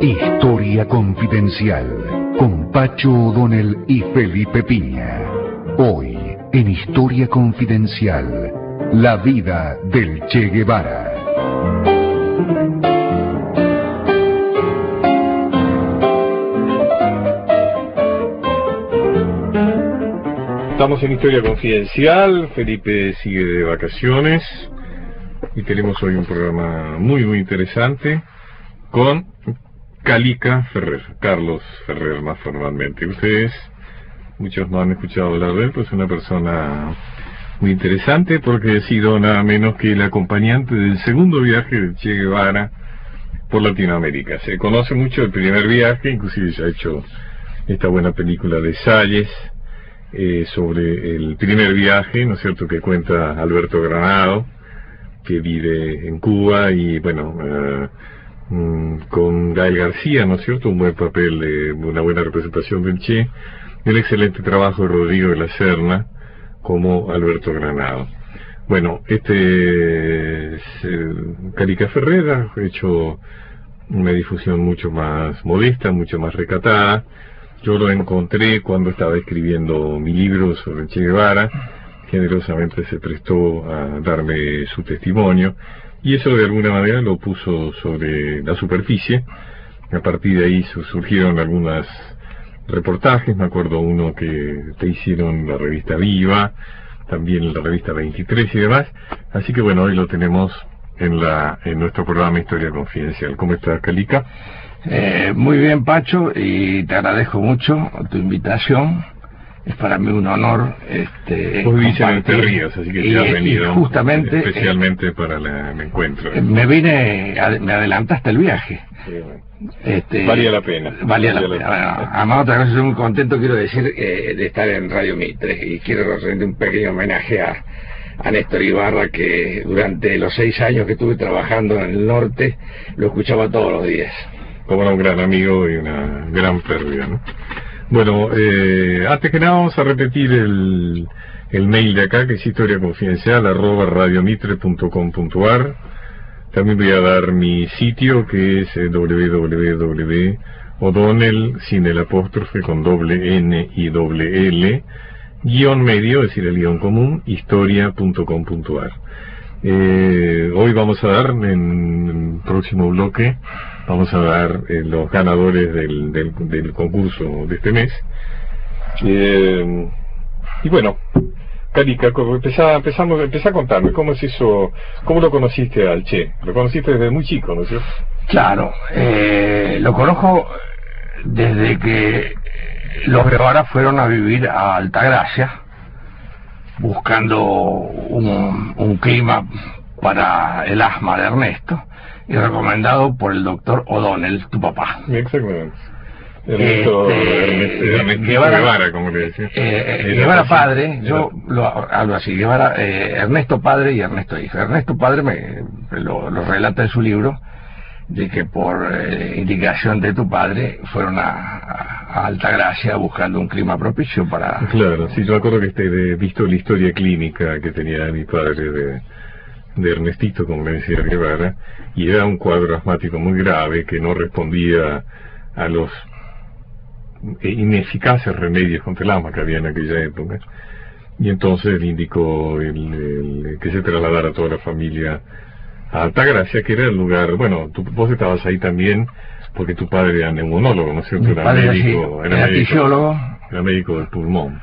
Historia Confidencial, con Pacho O'Donnell y Felipe Piña. Hoy, en Historia Confidencial, la vida del Che Guevara. Estamos en Historia Confidencial, Felipe sigue de vacaciones y tenemos hoy un programa muy interesante con Calica Ferrer, Carlos Ferrer más formalmente. Ustedes, muchos no han escuchado hablar de él, pues es una persona muy interesante porque ha sido nada menos que el acompañante del segundo viaje de Che Guevara por Latinoamérica. Se conoce mucho el primer viaje, inclusive se ha hecho esta buena película de Salles, sobre el primer viaje, ¿no es cierto?, que cuenta Alberto Granado, que vive en Cuba, y bueno, con Gael García, ¿no es cierto?, un buen papel, una buena representación del Che, el excelente trabajo de Rodrigo de la Serna como Alberto Granado. Bueno, Calica Ferrer ha hecho una difusión mucho más modesta, mucho más recatada. Yo lo encontré cuando estaba escribiendo mi libro sobre Che Guevara, generosamente se prestó a darme su testimonio, y eso de alguna manera lo puso sobre la superficie. A partir de ahí surgieron algunos reportajes, me acuerdo uno que te hicieron la revista Viva, también la revista 23 y demás, así que bueno, hoy lo tenemos en nuestro programa Historia Confidencial. ¿Cómo estás, Calica? Muy bien, Pacho, y te agradezco mucho tu invitación. Es para mí un honor vos vivís en Entre Ríos, así que te has venido justamente, especialmente para el encuentro. Me adelantaste el viaje. Sí, valía la pena. Valía la pena. Bueno, además, otra cosa, estoy muy contento, quiero decir, de estar en Radio Mitre, y quiero rendir un pequeño homenaje a Néstor Ibarra, que durante los 6 años que estuve trabajando en el norte, lo escuchaba todos los días. Como era un gran amigo y una gran pérdida, ¿no? Bueno, antes que nada vamos a repetir el mail de acá, que es historiaconfidencial@radiomitre.com.ar. También voy a dar mi sitio, que es www.o'donnell, sin el apóstrofe, con doble N y doble L, guión medio, es decir, el guión común, historia.com.ar. Hoy vamos a dar, en el próximo bloque, vamos a dar los ganadores del concurso de este mes. Y bueno, Calica, empezá a contarme, ¿cómo es eso? ¿Cómo lo conociste al Che? Lo conociste desde muy chico, ¿no es cierto? Claro, lo conozco desde que los Guevara fueron a vivir a Altagracia, buscando un clima para el asma de Ernesto, y recomendado por el doctor O'Donnell, tu papá. Exactamente. Ernesto Guevara, como le decía. Guevara padre, yo lo hablo así, Guevara, Ernesto padre y Ernesto hijo. Ernesto padre lo relata en su libro, de que por indicación de tu padre fueron a Altagracia buscando un clima propicio para... Claro, sí, yo me acuerdo que he visto la historia clínica que tenía mi padre de Ernestito, como le decía Guevara, y era un cuadro asmático muy grave que no respondía a los ineficaces remedios contra el asma que había en aquella época, y entonces le indicó que se trasladara a toda la familia a Altagracia, que era el lugar. Bueno, vos estabas ahí también porque tu padre era neumonólogo, ¿no es cierto? Era médico, era fisiólogo, era médico del pulmón.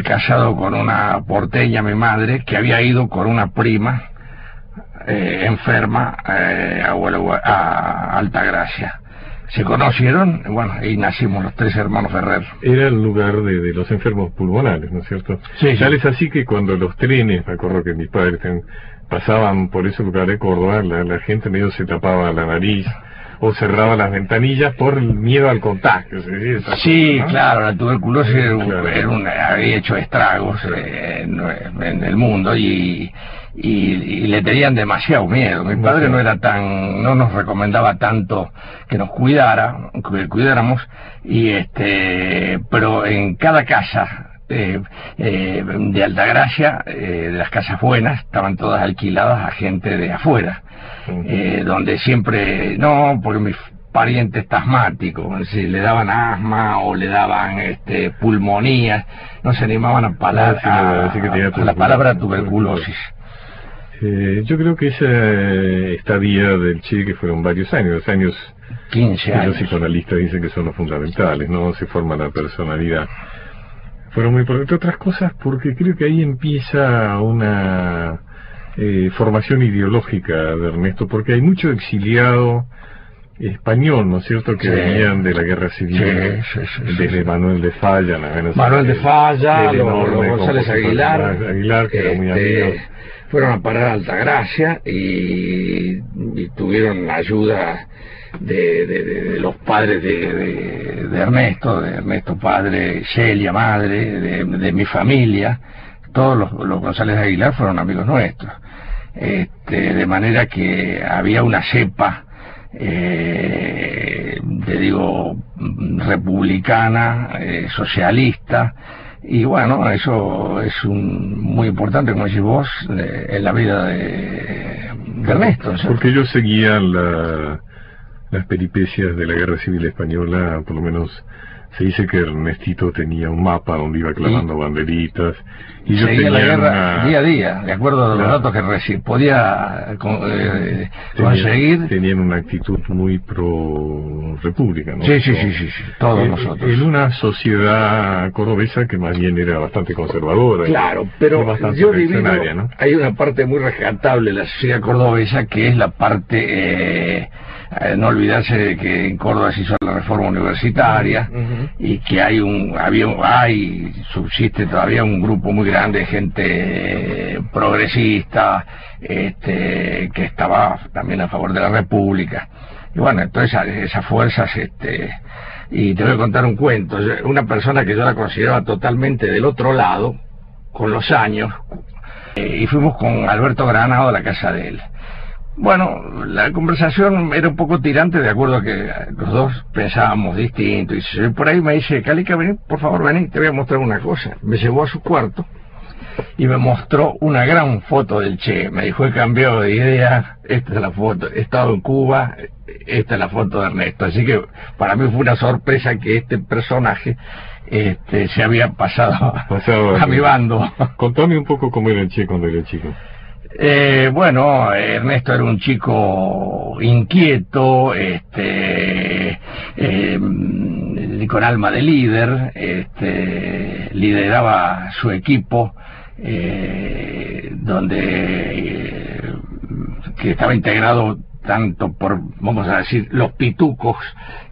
Casado con una porteña, mi madre, que había ido con una prima enferma a Altagracia. Se conocieron, bueno, y nacimos los 3 hermanos Ferrer. Era el lugar de los enfermos pulmonares, ¿no es cierto? Sí. Tal es así que cuando los trenes, me acuerdo que mis padres pasaban por ese lugar de Córdoba, la gente medio se tapaba la nariz o cerraba las ventanillas por el miedo al contagio. Sí, ¿no? Claro, la tuberculosis había hecho estragos en el mundo, y le tenían demasiado miedo. Mi padre no nos recomendaba tanto que nos cuidáramos, pero en cada casa de Altagracia, de las casas buenas, estaban todas alquiladas a gente de afuera, donde siempre, no, porque mis parientes asmáticos, si le daban asma o le daban pulmonías, no se animaban a parar a la palabra tuberculosis. Yo creo que esa estadía del Che, que fueron varios años, los años 15 años. Los psicoanalistas dicen que son los fundamentales, ¿no? Se forma la personalidad. Fueron muy importantes, otras cosas, porque creo que ahí empieza una formación ideológica de Ernesto, porque hay mucho exiliado español, ¿no es cierto?, que venían de la guerra civil, desde Manuel de Falla, Manuel de Falla, los González Aguilar, que era muy amigo. Fueron a parar a Altagracia y tuvieron la ayuda de los padres de Ernesto padre, Celia madre, de mi familia. Todos los González Aguilar fueron amigos nuestros, de manera que había una cepa, republicana, socialista, y bueno, eso es muy importante, como decís vos, en la vida de Ernesto, ¿sí? Porque ellos seguían las peripecias de la Guerra Civil Española. Por lo menos se dice que Ernestito tenía un mapa donde iba clavando banderitas, y yo seguía tenía la guerra día a día, de acuerdo a los datos que podía conseguir. Tenían una actitud muy pro república, ¿no? Sí, todos nosotros. En una sociedad cordobesa que más bien era bastante conservadora. Claro, pero bastante yo divido, ¿no? hay una parte muy rescatable de la sociedad cordobesa, que es la parte, no olvidarse de que en Córdoba se hizo la reforma universitaria, y que subsiste todavía un grupo muy grande de gente progresista, que estaba también a favor de la República. Y bueno, entonces esas fuerzas, y te voy a contar un cuento. Una persona que yo la consideraba totalmente del otro lado, con los años, y fuimos con Alberto Granado a la casa de él. Bueno, la conversación era un poco tirante, de acuerdo a que los dos pensábamos distinto, y por ahí me dice: Calica, vení, por favor, vení, te voy a mostrar una cosa. Me llevó a su cuarto y me mostró una gran foto del Che. Me dijo: he cambiado de idea, esta es la foto, he estado en Cuba, esta es la foto de Ernesto. Así que para mí fue una sorpresa que este personaje se había pasado a mi bando. Contame un poco cómo era el Che cuando era chico. Bueno, Ernesto era un chico inquieto, con alma de líder, lideraba su equipo, que estaba integrado tanto por, vamos a decir, los pitucos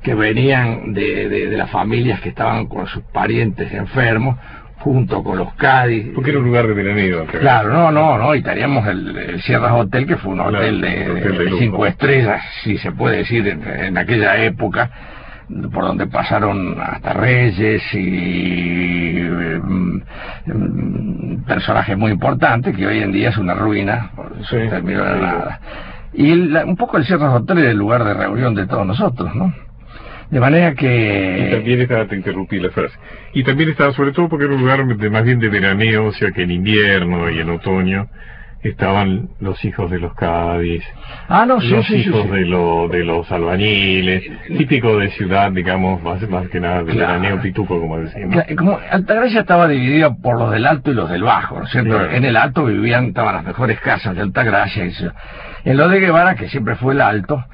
que venían de las familias que estaban con sus parientes enfermos, junto con los Cádiz. Porque era un lugar de veraneo. Claro, no, y teníamos el Sierras Hotel, que fue un hotel de 5 estrellas, si se puede decir, en aquella época, por donde pasaron hasta reyes y personajes muy importantes, que hoy en día es una ruina, terminó en nada. Y un poco el Sierras Hotel era el lugar de reunión de todos nosotros, ¿no? De manera que... Y también estaba, te interrumpí la frase, y también estaba, sobre todo porque era un lugar más bien de veraneo, o sea que en invierno y en otoño estaban los hijos de los Cádiz, los hijos de los albañiles, típico de ciudad, digamos, más que nada de veraneo pituco, como decimos. Como Altagracia estaba dividida por los del Alto y los del Bajo, ¿no es cierto? En el Alto estaban las mejores casas de Altagracia, y eso. En lo de Guevara, que siempre fue el Alto,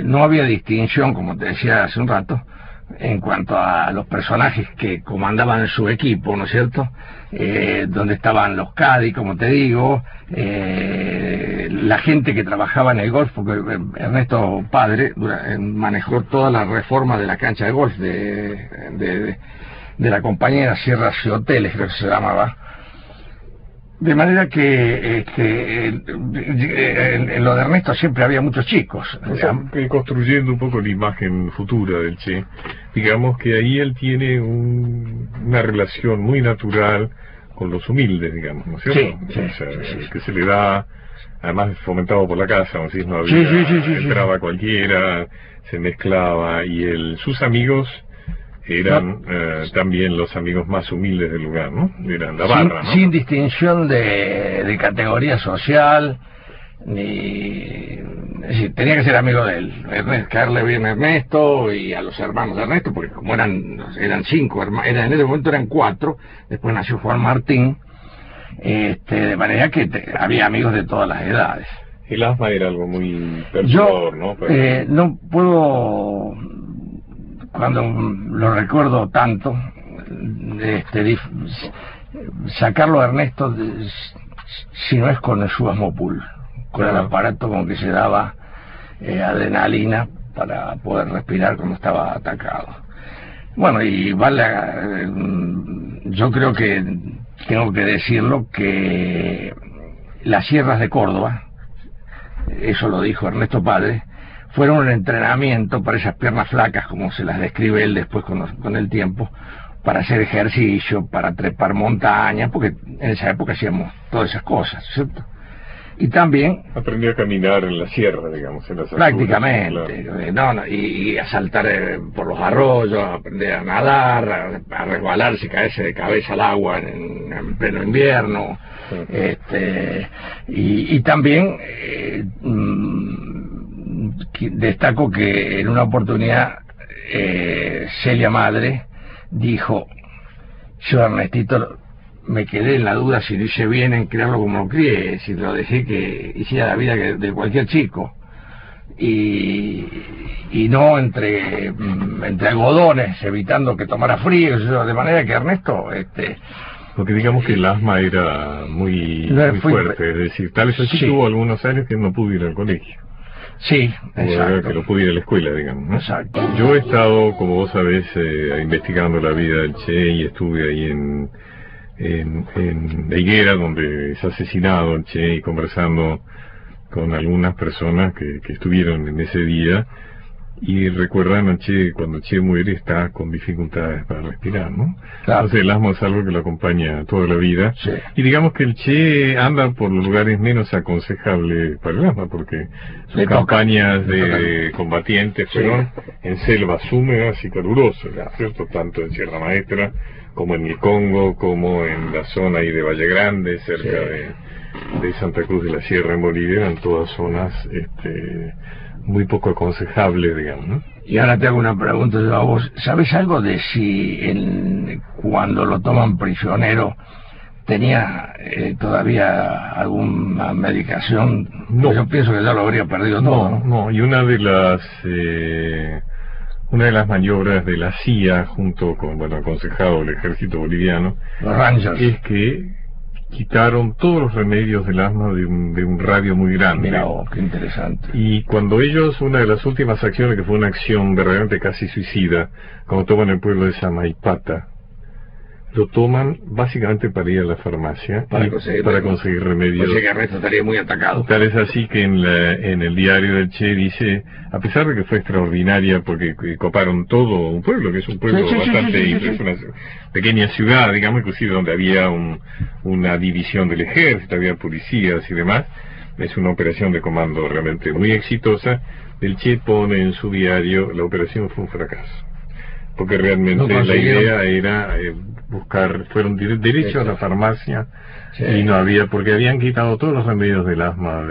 no había distinción, como te decía hace un rato, en cuanto a los personajes que comandaban su equipo, ¿no es cierto? Donde estaban los Cádiz, como te digo, la gente que trabajaba en el golf, porque Ernesto padre manejó toda la reforma de la cancha de golf de la compañía Sierras y Hoteles, creo que se llamaba. De manera que en lo de Ernesto siempre había muchos chicos. O sea, construyendo un poco la imagen futura del Che, digamos que ahí él tiene una relación muy natural con los humildes, digamos, ¿no es cierto? Que se le da, además fomentado por la casa, ¿no? No había, entraba cualquiera, se mezclaba, y sus amigos eran también los amigos más humildes del lugar, ¿no? Eran la barra, ¿no? Sin distinción de categoría social, ni Es decir, tenía que ser amigo de él, caerle bien a Ernesto y a los hermanos de Ernesto, porque como eran 5, en ese momento eran 4, después nació Juan Martín, de manera que había amigos de todas las edades. El asma era algo muy perturbador, ¿no? No puedo, cuando lo recuerdo tanto, sacarlo a Ernesto si no es con el Subasmopul, con el aparato con que se daba adrenalina para poder respirar cuando estaba atacado. Bueno, y yo creo que tengo que decirlo, que las sierras de Córdoba, eso lo dijo Ernesto Padre, fueron un entrenamiento para esas piernas flacas, como se las describe él después con el tiempo, para hacer ejercicio, para trepar montañas, porque en esa época hacíamos todas esas cosas, ¿cierto? Y también aprendió a caminar en la sierra, digamos, en las prácticamente, alturas, claro. y a saltar por los arroyos, a aprender a nadar, a resbalarse, caerse de cabeza al agua en pleno invierno. Y también destaco que en una oportunidad Celia Madre dijo: yo, Ernestito, me quedé en la duda si lo hice bien en criarlo como lo crié, si lo dejé que hiciera la vida de cualquier chico, y no entre algodones, evitando que tomara frío, de manera que Ernesto... Porque digamos que el asma era muy fuerte, es decir, tal vez así que hubo algunos años que no pudo ir al colegio. Sí, exacto. Que no pudo ir a la escuela, digamos, ¿no? Exacto. Yo he estado, como vos sabés, investigando la vida del Che, y estuve ahí en la Higuera, donde es asesinado el Che, y conversando con algunas personas que estuvieron en ese día, y recuerdan a Che, cuando Che muere está con dificultades para respirar, ¿no? Claro. Entonces el asma es algo que lo acompaña toda la vida, sí. Y digamos que el Che anda por los lugares menos aconsejables para el asma, porque sus campañas de combatientes fueron en selvas húmedas y calurosas, ¿cierto? Tanto en Sierra Maestra como en el Congo, como en la zona ahí de Valle Grande, cerca de Santa Cruz de la Sierra en Bolivia. Eran todas zonas muy poco aconsejables, digamos, ¿no? Y ahora te hago una pregunta yo a vos. ¿Sabes algo de si cuando lo toman prisionero tenía todavía alguna medicación? No. Yo pienso que ya lo habría perdido todo. No, y una de las maniobras de la CIA, junto con, aconsejado el ejército boliviano, los Rangers, es que quitaron todos los remedios del asma de un radio muy grande. Mira, qué interesante. Y cuando ellos, una de las últimas acciones, que fue una acción verdaderamente casi suicida, cuando toman el pueblo de Samaipata, lo toman básicamente para ir a la farmacia para conseguir remedios. O sea que Ernesto estaría muy atacado. Tal es así que en el diario del Che dice, a pesar de que fue extraordinaria porque coparon todo un pueblo, que es un pueblo bastante una pequeña ciudad, digamos, inclusive donde había una división del ejército, había policías y demás, es una operación de comando realmente muy exitosa. El Che pone en su diario: la operación fue un fracaso, porque realmente la idea era fueron derecho a la farmacia, y no había, porque habían quitado todos los remedios del asma,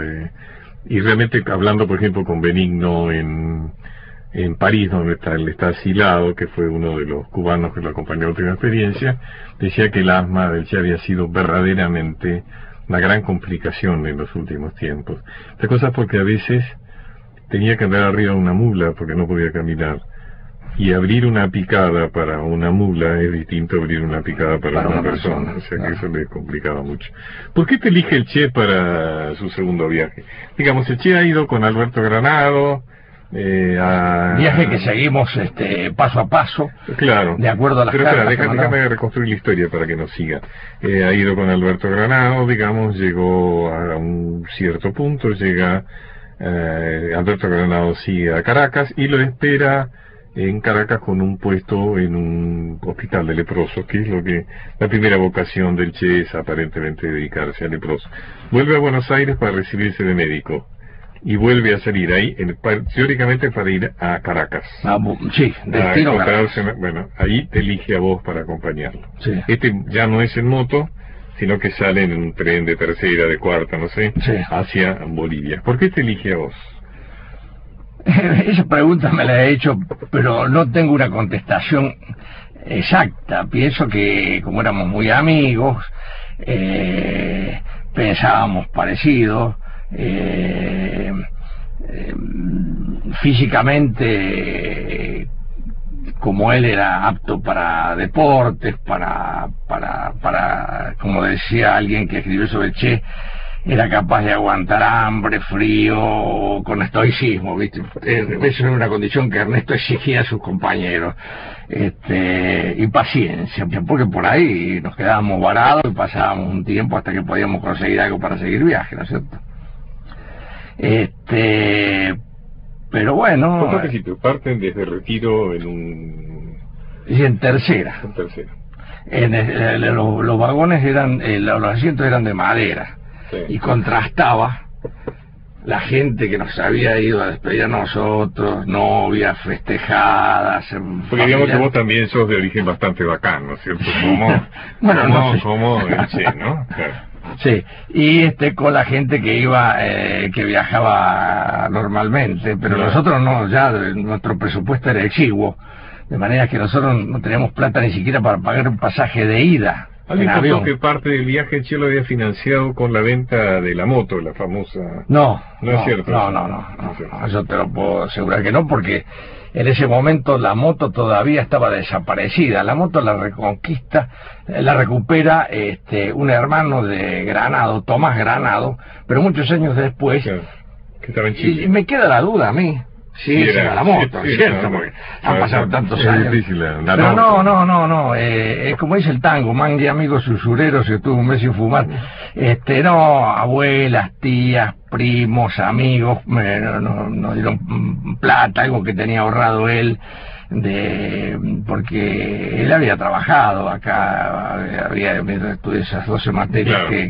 y realmente, hablando por ejemplo con Benigno en París, donde él está asilado, que fue uno de los cubanos que lo acompañó en la última experiencia, decía que el asma del Che había sido verdaderamente una gran complicación en los últimos tiempos. La cosa es porque a veces tenía que andar arriba de una mula porque no podía caminar, y abrir una picada para una mula es distinto a abrir una picada para una persona, o sea que eso le complicaba mucho. ¿Por qué te elige el Che para su segundo viaje? Digamos, el Che ha ido con Alberto Granado, viaje que seguimos paso a paso, claro, de acuerdo a las cartas. Déjame reconstruir la historia para que nos siga. Ha ido con Alberto Granado, digamos, llegó a un cierto punto, Alberto Granado sigue a Caracas y lo espera en Caracas con un puesto en un hospital de leprosos, que es la primera vocación del Che, es aparentemente dedicarse a leprosos. Vuelve a Buenos Aires para recibirse de médico y vuelve a salir ahí, teóricamente para ir a Caracas. Destino Caracas. Bueno, ahí te elige a vos para acompañarlo. Sí. Ya no es en moto, sino que sale en un tren de tercera, de cuarta, no sé, hacia Bolivia. ¿Por qué te elige a vos? Esa pregunta me la he hecho, pero no tengo una contestación exacta. Pienso que como éramos muy amigos, pensábamos parecidos, físicamente, como él era apto para deportes, para como decía alguien que escribió sobre Che, era capaz de aguantar hambre, frío, con estoicismo, ¿viste? Eso era una condición que Ernesto exigía a sus compañeros, y paciencia, porque por ahí nos quedábamos varados y pasábamos un tiempo hasta que podíamos conseguir algo para seguir viaje, ¿no es cierto? Pero bueno... ¿Cuántos principios parten desde Retiro en tercera? En tercera. Los vagones eran, los asientos eran de madera. Sí. Y contrastaba la gente que nos había ido a despedir a nosotros, novias, festejadas. Porque digamos que vos también sos de origen bastante bacán, ¿no es cierto? Bueno, no sé. Como Che, ¿no? Claro. Sí, y con la gente que iba, que viajaba normalmente, pero nosotros no, ya nuestro presupuesto era exiguo, de manera que nosotros no teníamos plata ni siquiera para pagar un pasaje de ida. ¿Alguien contó que parte del viaje Che lo había financiado con la venta de la moto, la famosa? No es cierto. No, yo te lo puedo asegurar que no, porque en ese momento la moto todavía estaba desaparecida. La moto la recupera un hermano de Granado, Tomás Granado, pero muchos años después. Claro, que estaba en Chile. Y me queda la duda a mí. Sí, era la moto, sí, ¿cierto? Porque han pasado tantos años. Difícil, pero no, es como dice el tango, mangue amigos usureros, estuvo un mes sin fumar. Abuelas, tías, primos, amigos, nos dieron plata, algo que tenía ahorrado él, porque él había trabajado acá, había estudiado esas 12 materias, claro,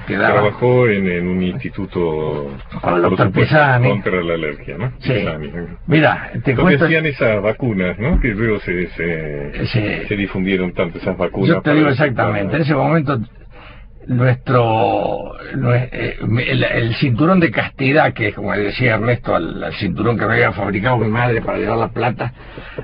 que daba. Trabajó en un instituto con el doctor Pisani contra la alergia, ¿no? Sí. Pisani. Mira, te cuento. Decían esas vacunas, ¿no? Que luego se difundieron tanto esas vacunas. Yo te digo exactamente, en ese momento el cinturón de castidad, que es como decía Ernesto, al cinturón que me había fabricado mi madre para llevar la plata,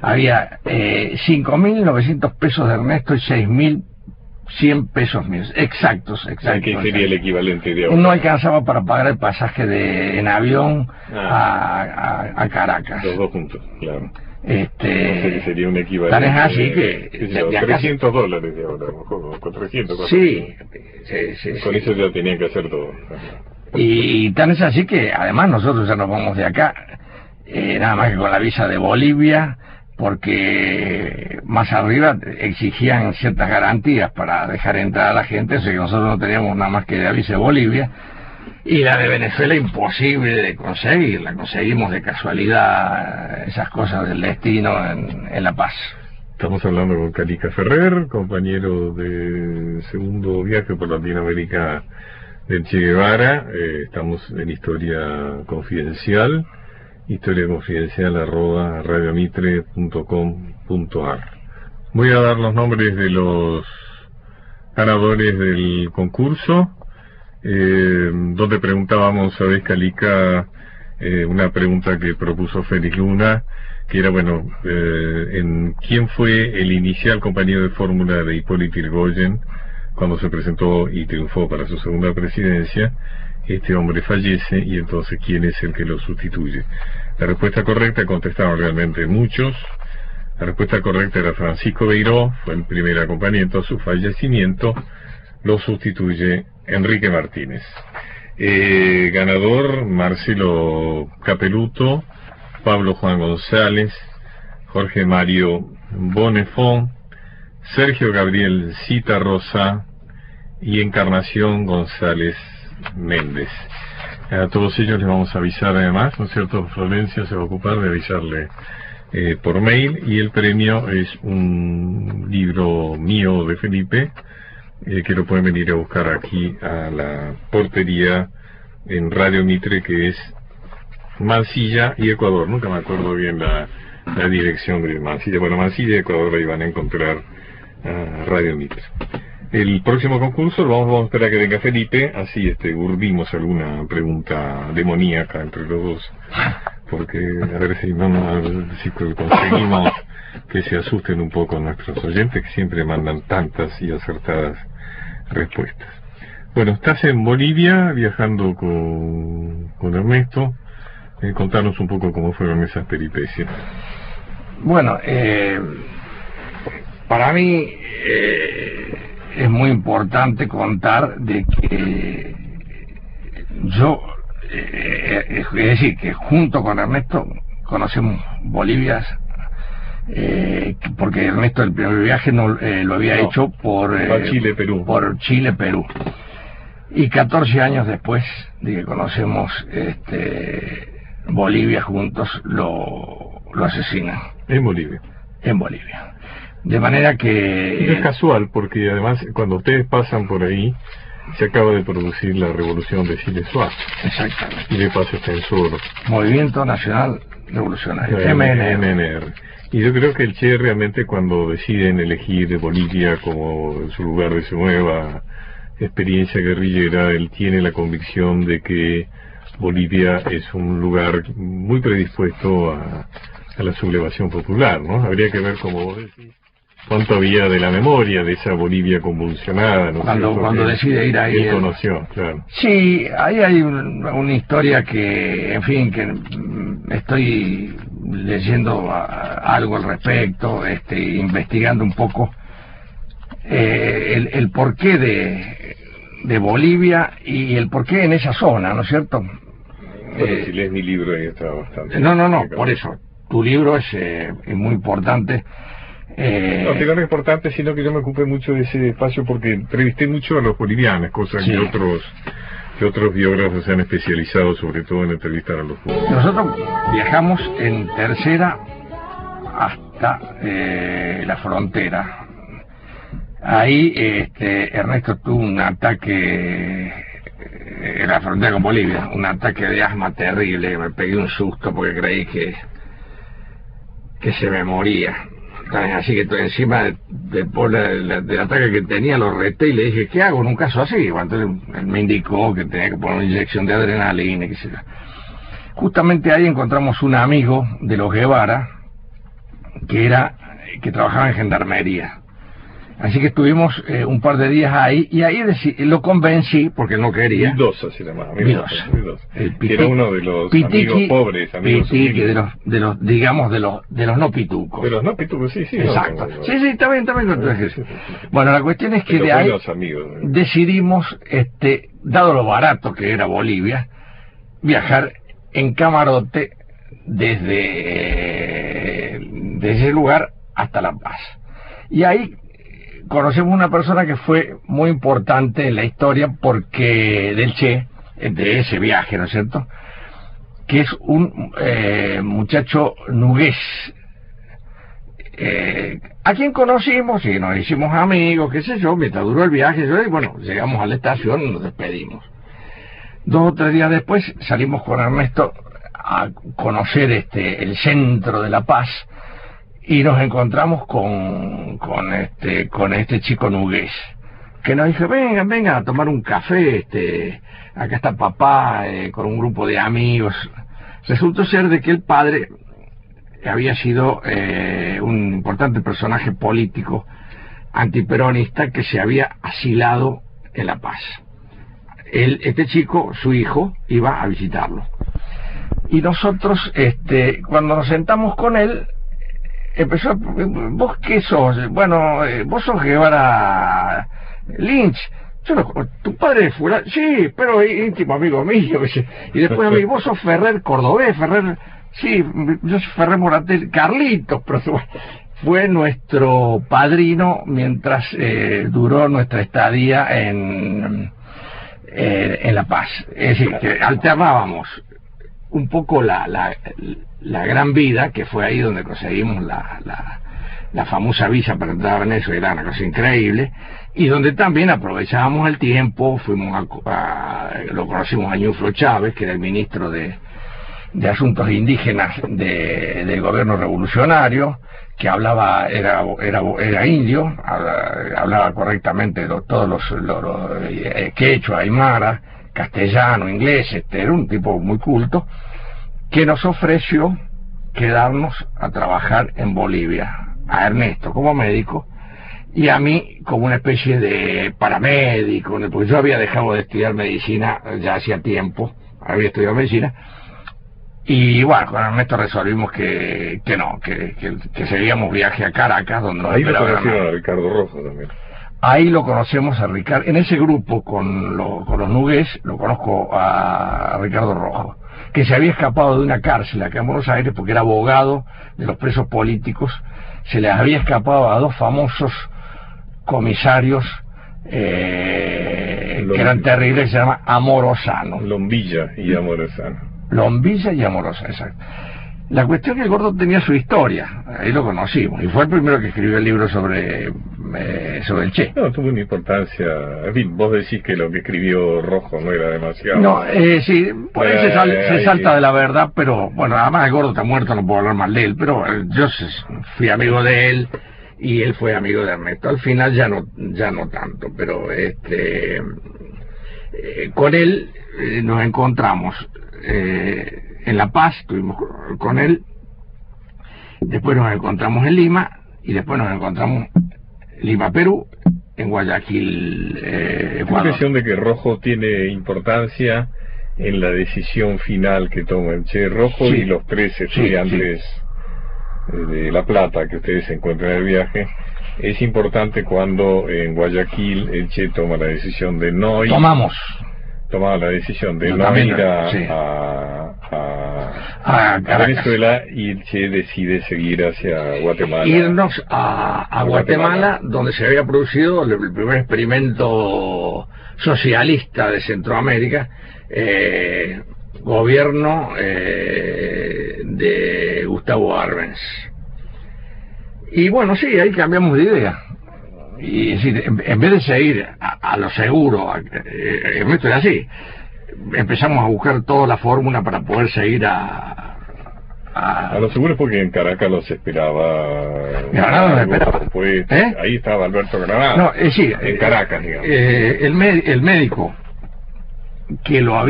había 5.900 pesos de Ernesto y 6.100 pesos míos, exactos. ¿Qué sería el equivalente de ahora? No alcanzaba para pagar el pasaje en avión a Caracas. Los dos juntos, claro. No sé que sería un equivalente. Tan es así que $300 de ahora, con 300. Sí. Con eso ya tenían que hacer todo. Y tan es así que además nosotros ya nos vamos de acá, nada más que con la visa de Bolivia, porque más arriba exigían ciertas garantías para dejar entrar a la gente, o sea que nosotros no teníamos nada más que la visa de Bolivia. Y la de Venezuela imposible de conseguir, la conseguimos de casualidad, esas cosas del destino en La Paz. Estamos hablando con Calica Ferrer, compañero de segundo viaje por Latinoamérica del Che Guevara. Estamos en Historia Confidencial, historiaconfidencial@radiomitre.com.ar. Voy a dar los nombres de los ganadores del concurso. Donde preguntábamos, ¿sabes, Calica? Una pregunta que propuso Félix Luna, que era, en quién fue el inicial compañero de fórmula de Hipólito Yrigoyen cuando se presentó y triunfó para su segunda presidencia. Este hombre fallece y entonces ¿quién es el que lo sustituye? La respuesta correcta, contestaron realmente muchos. La respuesta correcta era Francisco Beiró, fue el primer acompañamiento. A su fallecimiento lo sustituye Enrique Martínez. Ganador Marcelo Capeluto, Pablo Juan González, Jorge Mario Bonefón, Sergio Gabriel Citarrosa y Encarnación González Méndez. A todos ellos les vamos a avisar además, ¿no es cierto? Florencia se va a ocupar de avisarle por mail, y el premio es un libro mío de Felipe, que lo pueden venir a buscar aquí a la portería en Radio Mitre, que es Mansilla y Ecuador. Nunca me acuerdo bien la dirección de Mansilla. Mansilla y Ecuador, ahí van a encontrar Radio Mitre. El próximo concurso vamos a esperar a que venga Felipe, así urdimos alguna pregunta demoníaca entre los dos porque a ver si si conseguimos que se asusten un poco nuestros oyentes, que siempre mandan tantas y acertadas respuestas. Bueno, estás en Bolivia viajando con Ernesto. Contanos un poco cómo fueron esas peripecias. Bueno, para mí es muy importante contar de que yo, es decir, que junto con Ernesto conocemos Bolivia, porque Ernesto el primer viaje lo había hecho por Chile-Perú. Por Chile-Perú. Y 14 años después de que conocemos Bolivia juntos, lo asesinan. En Bolivia. En Bolivia. De manera que... Es casual, porque además cuando ustedes pasan por ahí, se acaba de producir la revolución de Siles Suárez. Exactamente. Y de paso está en sur. Movimiento Nacional Revolucionario, MNR. Y yo creo que el Che realmente, cuando deciden elegir Bolivia como su lugar de su nueva experiencia guerrillera, él tiene la convicción de que Bolivia es un lugar muy predispuesto a la sublevación popular, ¿no? Habría que ver, como vos decís, cuánto había de la memoria de esa Bolivia convulsionada, ¿no? Cuando decide ir ahí. Él conoció, claro. Sí, ahí hay una historia que, en fin, que estoy leyendo algo al respecto, investigando un poco el porqué de Bolivia y el porqué en esa zona, ¿no es cierto? Bueno, si lees mi libro ahí está bastante... No, por eso. Tu libro es muy importante. No, que no es importante, sino que yo me ocupé mucho de ese espacio porque entrevisté mucho a los bolivianos, cosa sí, que otros biógrafos se han especializado sobre todo en entrevistar a los bolivianos. Nosotros viajamos en tercera hasta la frontera. Ahí Ernesto tuvo un ataque en la frontera con Bolivia, un ataque de asma terrible. Me pegué un susto porque creí que se me moría. Así que encima del ataque que tenía lo reté y le dije, ¿qué hago en un caso así? Entonces él me indicó que tenía que poner una inyección de adrenalina y qué sé yo. Justamente ahí encontramos un amigo de los Guevara que trabajaba en gendarmería. Así que estuvimos un par de días ahí, y ahí lo convencí, porque él no quería. Mendoza se llamaba. Mendoza. Era uno de los amigos pobres, amigos digamos, de los no pitucos. De los no pitucos, sí. Exacto. Sí, está bien. Bueno, la cuestión es que de ahí decidimos, dado lo barato que era Bolivia, viajar en camarote desde ese lugar hasta La Paz. Y ahí conocemos una persona que fue muy importante en la historia porque del Che, de ese viaje, ¿no es cierto?, que es un muchacho nugués, a quien conocimos y nos hicimos amigos, qué sé yo, mientras duró el viaje, y bueno, llegamos a la estación y nos despedimos. 2 o 3 días después salimos con Ernesto a conocer el centro de La Paz, y nos encontramos con este chico nugués, que nos dijo, vengan a tomar un café, acá está papá, con un grupo de amigos. Resultó ser de que el padre había sido un importante personaje político antiperonista que se había asilado en La Paz. Este chico, su hijo, iba a visitarlo. Y nosotros, cuando nos sentamos con él, empezó, ¿vos qué sos? Bueno, vos sos Guevara Lynch. Tu padre es fulano, sí, pero íntimo amigo mío. Y después a mí, vos sos Ferrer Cordobés, sí, yo soy Ferrer Moratel, Carlitos, pero fue nuestro padrino mientras duró nuestra estadía en La Paz. Es decir, que alternábamos un poco la gran vida, que fue ahí donde conseguimos la famosa visa para entrar a Venezuela, una cosa increíble, y donde también aprovechábamos el tiempo. Fuimos lo conocimos a Ñuflo Chávez, que era el ministro de Asuntos Indígenas del gobierno revolucionario, que hablaba, era indio, hablaba correctamente todos los quechua, aymara, castellano, inglés, era un tipo muy culto, que nos ofreció quedarnos a trabajar en Bolivia, a Ernesto como médico y a mí como una especie de paramédico, porque yo había dejado de estudiar medicina ya hacía tiempo, había estudiado medicina, y bueno, con Ernesto resolvimos que seguíamos viaje a Caracas, donde ahí lo conocieron a Ricardo Rojo también. Ahí lo conocemos a Ricardo, en ese grupo con los Nugués lo conozco a Ricardo Rojo, que se había escapado de una cárcel acá en Buenos Aires porque era abogado de los presos políticos, se les había escapado a dos famosos comisarios que eran terribles, se llama Amorosano. Lombilla y Amorosano. Lombilla y Amorosano, exacto. La cuestión es que el gordo tenía su historia, ahí lo conocimos, y fue el primero que escribió el libro sobre el Che. No, tuvo una importancia, en fin, vos decís que lo que escribió Rojo no era demasiado. No, sí, por ahí se salta de la verdad, pero bueno, además el gordo está muerto, no puedo hablar mal de él, pero yo fui amigo de él, y él fue amigo de Ernesto. Al final ya no tanto, pero con él nos encontramos en La Paz, estuvimos con él, después nos encontramos en Lima, y después nos encontramos en Lima, Perú, en Guayaquil, Ecuador. La impresión de que Rojo tiene importancia en la decisión final que toma el Che. Rojo y los tres estudiantes de La Plata que ustedes encuentran en el viaje, es importante cuando en Guayaquil el Che toma la decisión de no ir. Tomaba la decisión de no ir a Venezuela, y el Che decide seguir hacia Guatemala. Irnos a Guatemala, donde se había producido el primer experimento socialista de Centroamérica, gobierno de Gustavo Arbenz. Y bueno, sí, ahí cambiamos de idea. Y es decir, en vez de seguir a lo seguro, esto es así, empezamos a buscar toda la fórmula para poder seguir a lo seguro, porque en Caracas los esperaba. Granado nos esperaba. Ahí estaba Alberto Granado. No, es decir, en Caracas, digamos. El médico que lo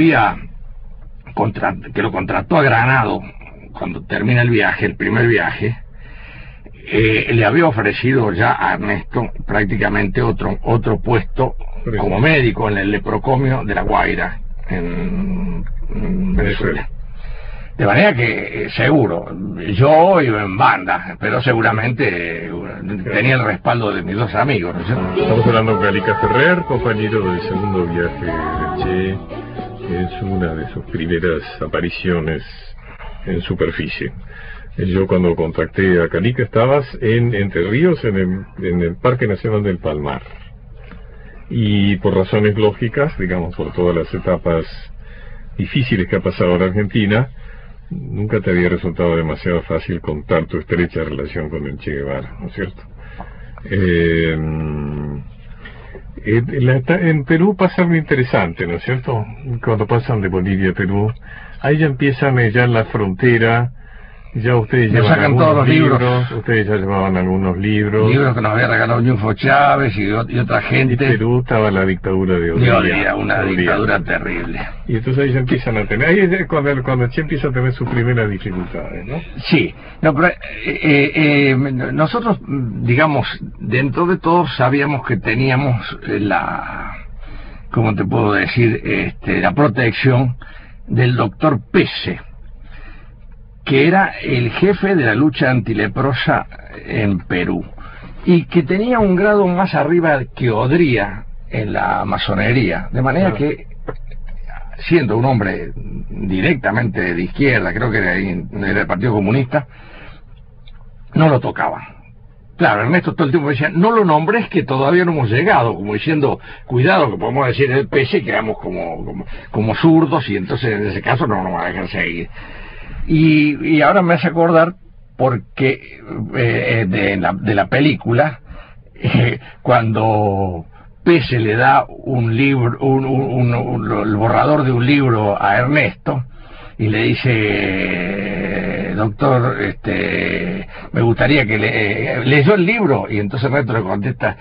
contrató a Granado cuando termina el viaje, el primer viaje, le había ofrecido ya a Ernesto prácticamente otro puesto como médico en el leprocomio de La Guaira, en Venezuela. De manera que seguro, yo iba en banda, pero seguramente tenía el respaldo de mis dos amigos, ¿no es cierto? Estamos hablando con Calica Ferrer, compañero del segundo viaje del Che, es una de sus primeras apariciones en superficie. Yo cuando contacté a Calica estabas en Entre Ríos, en el Parque Nacional del Palmar, y por razones lógicas, digamos, por todas las etapas difíciles que ha pasado la Argentina, nunca te había resultado demasiado fácil contar tu estrecha relación con el Che Guevara, ¿no es cierto? En Perú pasa algo interesante, ¿no es cierto? Cuando pasan de Bolivia a Perú, ahí ya empiezan ya en la frontera. Ya ustedes llevan algunos libros, ustedes ya llevaban algunos libros. Libros que nos había regalado Ñufo Chávez y otra gente. En Perú estaba la dictadura de Odía. Una dictadura terrible. Y entonces ahí ya empiezan a tener, ahí es cuando Che empieza a tener sus primeras dificultades, ¿no? Sí, no, pero nosotros, digamos, dentro de todo sabíamos que teníamos ¿cómo te puedo decir? La protección del doctor Pese, que era el jefe de la lucha antileprosa en Perú, y que tenía un grado más arriba que Odría en la masonería, de manera que, siendo un hombre directamente de izquierda, creo que era del Partido Comunista, no lo tocaban. Claro, Ernesto todo el tiempo decía, no lo nombres, que todavía no hemos llegado, como diciendo, cuidado, que podemos decir el PC, quedamos como zurdos, y entonces en ese caso no nos van a dejar seguir. Y ahora me hace acordar porque de la película, cuando Pese le da un libro, el borrador de un libro a Ernesto, y le dice, doctor, me gustaría que leyó el libro, y entonces Ernesto le contesta,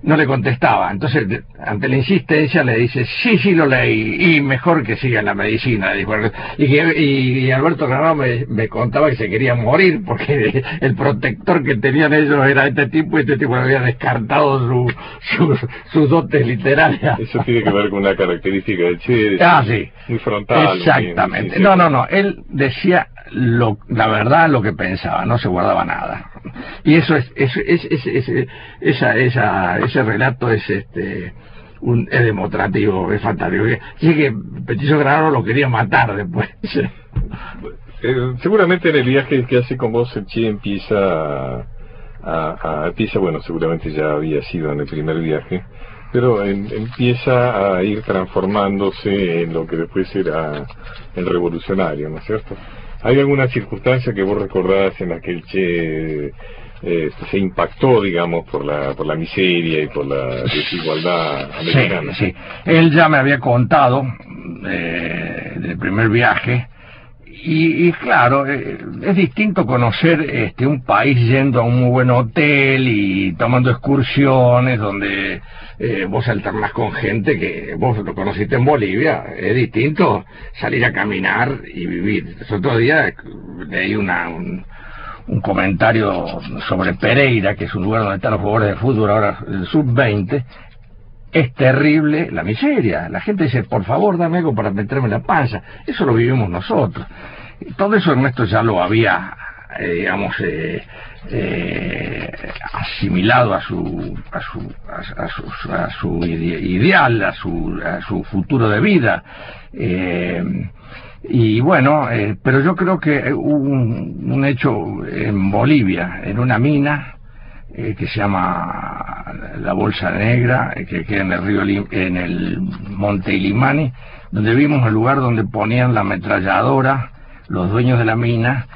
no le contestaba. Entonces, ante la insistencia, le dice, sí lo leí, y mejor que siga en la medicina, dijo. Y Alberto Granado me contaba que se quería morir, porque el protector que tenían ellos era este tipo, y este tipo había descartado sus dotes literarias. Eso tiene que ver con una característica del Che, sí. Muy frontal. Exactamente. No, él decía la verdad, lo que pensaba, no se guardaba nada. Y eso ese relato es demostrativo, es fantástico. Así que Petiso Granado lo quería matar después. Seguramente en el viaje que hace con vos el Che empieza bueno, seguramente ya había sido en el primer viaje, pero empieza a ir transformándose en lo que después era el revolucionario, ¿no es cierto? ¿Hay alguna circunstancia que vos recordás en la que el Che se impactó, digamos, por la miseria y por la desigualdad americana? Sí. Él ya me había contado del primer viaje, y claro, es distinto conocer un país yendo a un muy buen hotel y tomando excursiones donde vos alternás con gente que vos lo conociste en Bolivia. Es distinto salir a caminar y vivir. El otro día leí un comentario sobre Pereira, que es un lugar donde están los jugadores de fútbol ahora, el sub-20. Es terrible la miseria. La gente dice, por favor, dame algo para meterme en la panza. Eso lo vivimos nosotros. Todo eso Ernesto ya lo había, asimilado a su ideal, a su futuro de vida. Y bueno, pero yo creo que hubo un hecho en Bolivia, en una mina, que se llama la Bolsa Negra, que queda en el río, en el monte Illimani, donde vimos el lugar donde ponían la ametralladora los dueños de la mina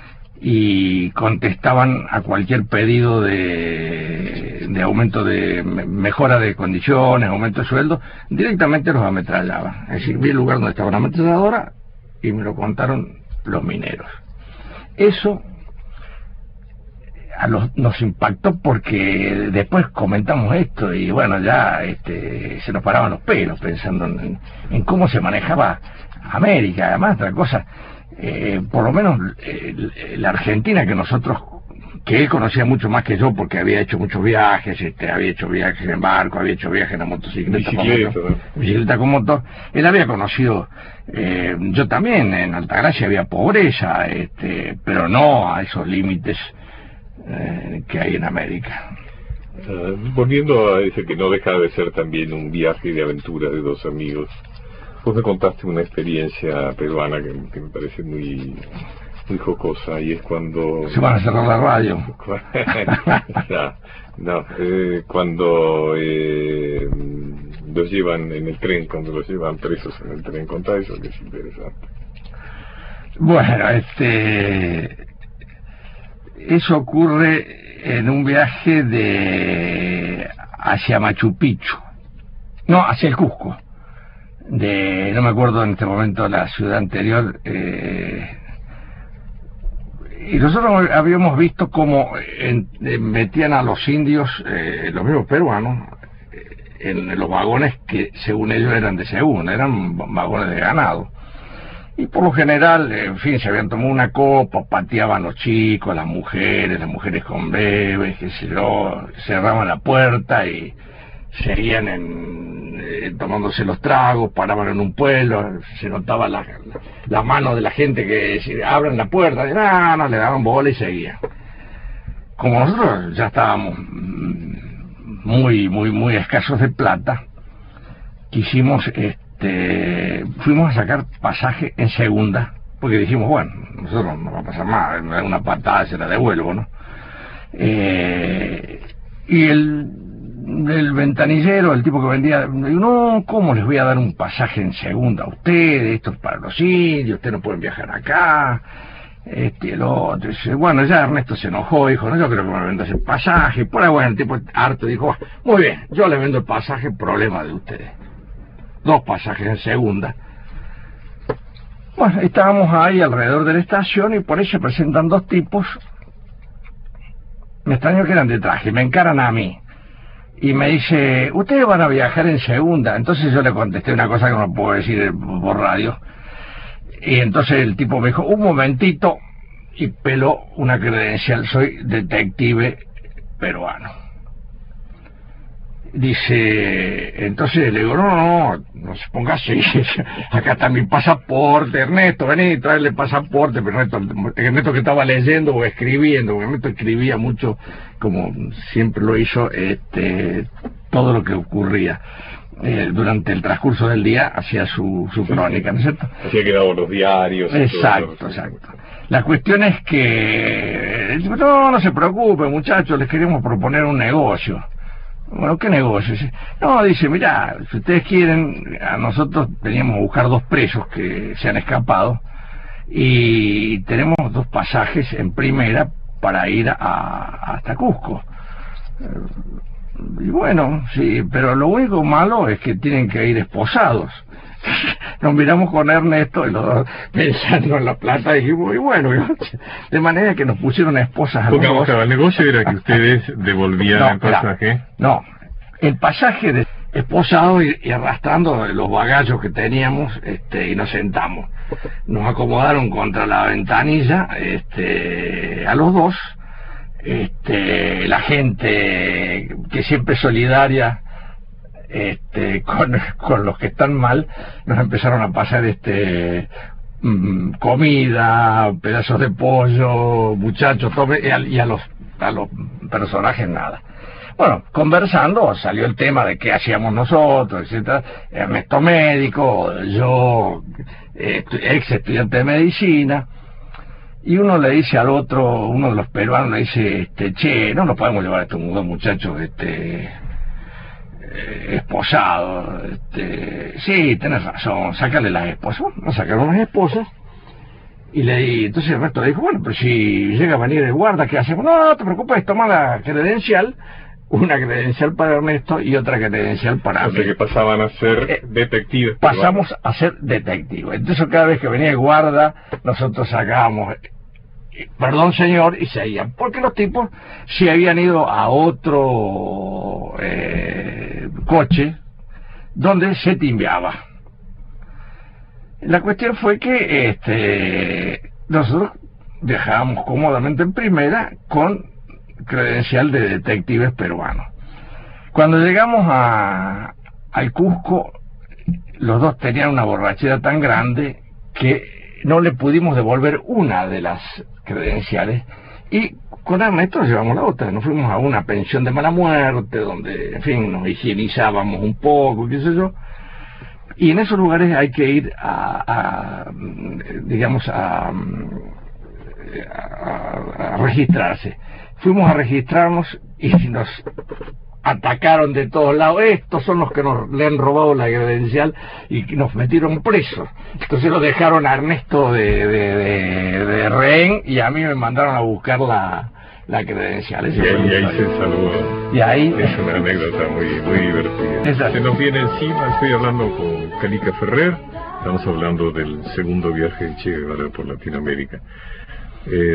y contestaban a cualquier pedido de aumento de mejora de condiciones, aumento de sueldo, directamente los ametrallaban. Es decir, vi el lugar donde estaba la ametralladora y me lo contaron los mineros. Eso nos impactó, porque después comentamos esto y bueno, ya se nos paraban los pelos pensando en cómo se manejaba América. Además, otra cosa, por lo menos la Argentina, que él conocía mucho más que yo, porque había hecho muchos viajes, había hecho viajes en barco, había hecho viajes en bicicleta con motor. Él había conocido, yo también, en Altagracia había pobreza, pero no a esos límites que hay en América. Volviendo a ese que no deja de ser también un viaje de aventura de dos amigos, vos me contaste una experiencia peruana que me parece muy jocosa, y es cuando... Se van a cerrar la radio. Cuando los llevan en el tren, cuando los llevan presos en el tren. Contá eso, que es interesante. Bueno, eso ocurre en un viaje hacia Machu Picchu, no, hacia el Cusco, no me acuerdo en este momento la ciudad anterior, y nosotros habíamos visto cómo metían a los indios, los mismos peruanos, en los vagones que según ellos eran eran vagones de ganado. Y por lo general, en fin, se habían tomado una copa, pateaban los chicos, las mujeres con bebés, qué sé yo, cerraban la puerta y seguían tomándose los tragos, paraban en un pueblo, se notaba la mano de la gente que decía, abran la puerta, y no, le daban bola y seguían. Como nosotros ya estábamos muy escasos de plata, quisimos, fuimos a sacar pasaje en segunda, porque dijimos, bueno, nosotros no va a pasar nada, me da una patada, se la devuelvo, ¿no? Y el ventanillero, el tipo que vendía, digo, no, ¿cómo les voy a dar un pasaje en segunda a ustedes? Esto es para los indios, ustedes no pueden viajar acá, el otro. Bueno, ya Ernesto se enojó, dijo, no, yo creo que me vendas el pasaje. Por ahí, bueno, el tipo harto dijo, muy bien, yo le vendo el pasaje, problema de ustedes. 2 pasajes en segunda. Bueno, estábamos ahí alrededor de la estación y por ahí se presentan 2 tipos. Me extrañó que eran de traje, me encaran a mí. y me dice, ustedes van a viajar en segunda. Entonces yo le contesté una cosa que no puedo decir por radio, y entonces el tipo me dijo, un momentito, y peló una credencial, soy detective peruano. Dice, entonces le digo, no se ponga así, acá está mi pasaporte, Ernesto, vení, traerle pasaporte. Pero Ernesto que estaba leyendo o escribiendo, porque Ernesto escribía mucho, como siempre lo hizo, todo lo que ocurría durante el transcurso del día, hacía su crónica, ¿no es cierto? Hacía que daban los diarios. Exacto. La cuestión es que, no se preocupen, muchachos, les queremos proponer un negocio. Bueno, ¿qué negocio? No, dice, mirá, si ustedes quieren, a nosotros teníamos que buscar 2 presos que se han escapado y tenemos 2 pasajes en primera para ir hasta Cusco. Y bueno, sí, pero lo único malo es que tienen que ir esposados. Nos miramos con Ernesto y los dos pensando en la plata, y dijimos, y bueno, de manera que nos pusieron esposas a los dos. El negocio era que ustedes devolvían el pasaje. No, el pasaje de esposado y arrastrando los bagallos que teníamos, y nos sentamos. Nos acomodaron contra la ventanilla, a los dos. La gente que siempre es solidaria con los que están mal, nos empezaron a pasar comida, pedazos de pollo, muchachos, tome, y a los personajes nada. Bueno, conversando salió el tema de qué hacíamos nosotros, etcétera. Ernesto médico, yo ex estudiante de medicina. Y uno le dice al otro, uno de los peruanos le dice, che, no nos podemos llevar a estos muchachos, esposados, sí, tenés razón, sácale las esposas. Bueno, nos sacaron las esposas, y entonces el resto le dijo, bueno, pero si llega a venir el guarda, ¿qué hacemos? No te preocupes, toma la credencial, una credencial para Ernesto y otra credencial para mí. O sea que pasaban a ser detectives. Pasamos a ser detectives. Entonces cada vez que venía el guarda, nosotros sacábamos, perdón señor, y seguían, porque los tipos se habían ido a otro coche donde se timbiaba. La cuestión fue que nosotros viajábamos cómodamente en primera con credencial de detectives peruanos. Cuando llegamos al Cusco, los dos tenían una borrachera tan grande que no le pudimos devolver una de las credenciales, y con Ernesto nos llevamos la otra. Nos fuimos a una pensión de mala muerte donde, en fin, nos higienizábamos un poco, qué sé yo, y en esos lugares hay que ir a registrarse. Fuimos a registrarnos y nos atacaron de todos lados. Estos son los que le han robado la credencial, y nos metieron presos. Entonces lo dejaron a Ernesto de rehén, y a mí me mandaron a buscar la credencial. Y ahí se salvó. Y ahí es una anécdota muy divertida. Exacto. Se nos viene encima, estoy hablando con Canica Ferrer, estamos hablando del segundo viaje de Che Guevara por Latinoamérica.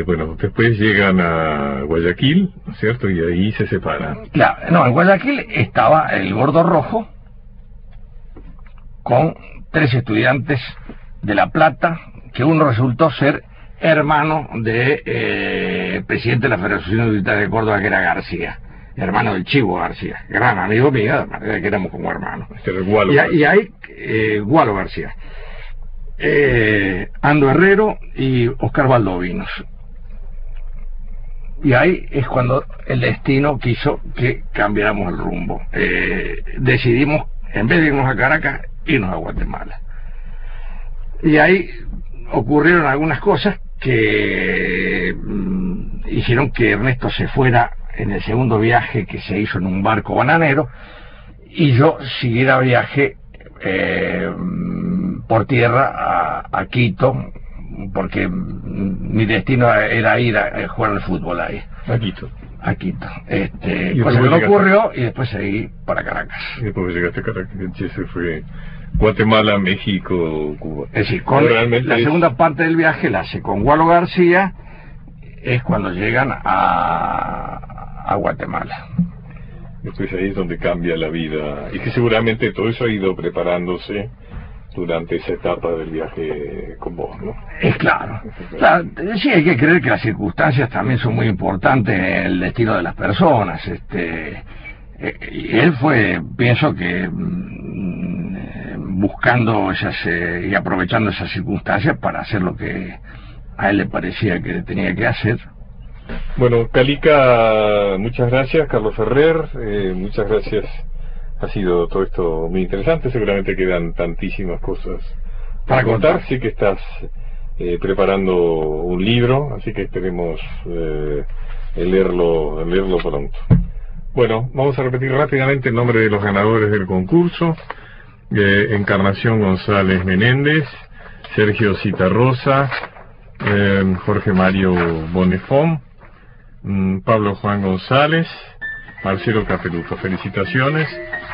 Bueno, después llegan a Guayaquil, ¿no es cierto? Y ahí se separan. Claro, no, en Guayaquil estaba el Gordo Rojo con 3 estudiantes de La Plata, que uno resultó ser hermano de presidente de la Federación Universitaria de Córdoba, que era García, hermano del Chivo García, gran amigo mío, de manera que éramos como hermanos. Y ahí Gualo García, Ando Herrero y Oscar Valdovinos. Y ahí es cuando el destino quiso que cambiáramos el rumbo. Decidimos, en vez de irnos a Caracas, irnos a Guatemala. Y ahí ocurrieron algunas cosas que hicieron que Ernesto se fuera en el segundo viaje, que se hizo en un barco bananero, y yo siguiera viaje por tierra a Quito, porque mi destino era ir a jugar al fútbol ahí. A Quito. Cosa que no ocurrió, y después seguí para Caracas. Y después llegaste a Caracas, y se fue Guatemala, México, Cuba. Es decir, con la segunda parte del viaje la hace con Gualo García, es cuando llegan a Guatemala. después ahí es donde cambia la vida, y que seguramente todo eso ha ido preparándose durante esa etapa del viaje con vos, ¿no? Es claro. Sí, hay que creer que las circunstancias también son muy importantes en el destino de las personas. Y él fue, pienso que buscando y aprovechando esas circunstancias para hacer lo que a él le parecía que tenía que hacer. Bueno, Calica, muchas gracias. Carlos Ferrer, muchas gracias. Ha sido todo esto muy interesante. Seguramente quedan tantísimas cosas para contar. Sí que estás preparando un libro, así que esperemos leerlo pronto. Bueno, vamos a repetir rápidamente el nombre de los ganadores del concurso. Encarnación González Menéndez, Sergio Citarrosa, Jorge Mario Bonefón, Pablo Juan González, Marcelo Capeluto. Felicitaciones.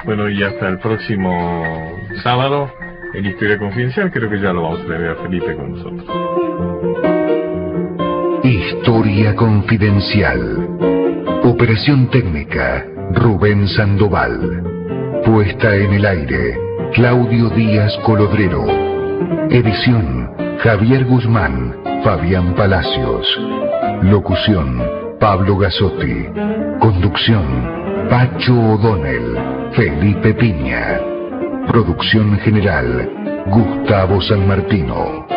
Bueno, y hasta el próximo sábado en Historia Confidencial. Creo que ya lo vamos a tener a Felipe con nosotros. Historia Confidencial. Operación técnica, Rubén Sandoval. Puesta en el aire, Claudio Díaz Colodrero. Edición, Javier Guzmán, Fabián Palacios. Locución, Pablo Gasotti. Conducción, Pacho O'Donnell, Felipe Piña. Producción general, Gustavo San Martino.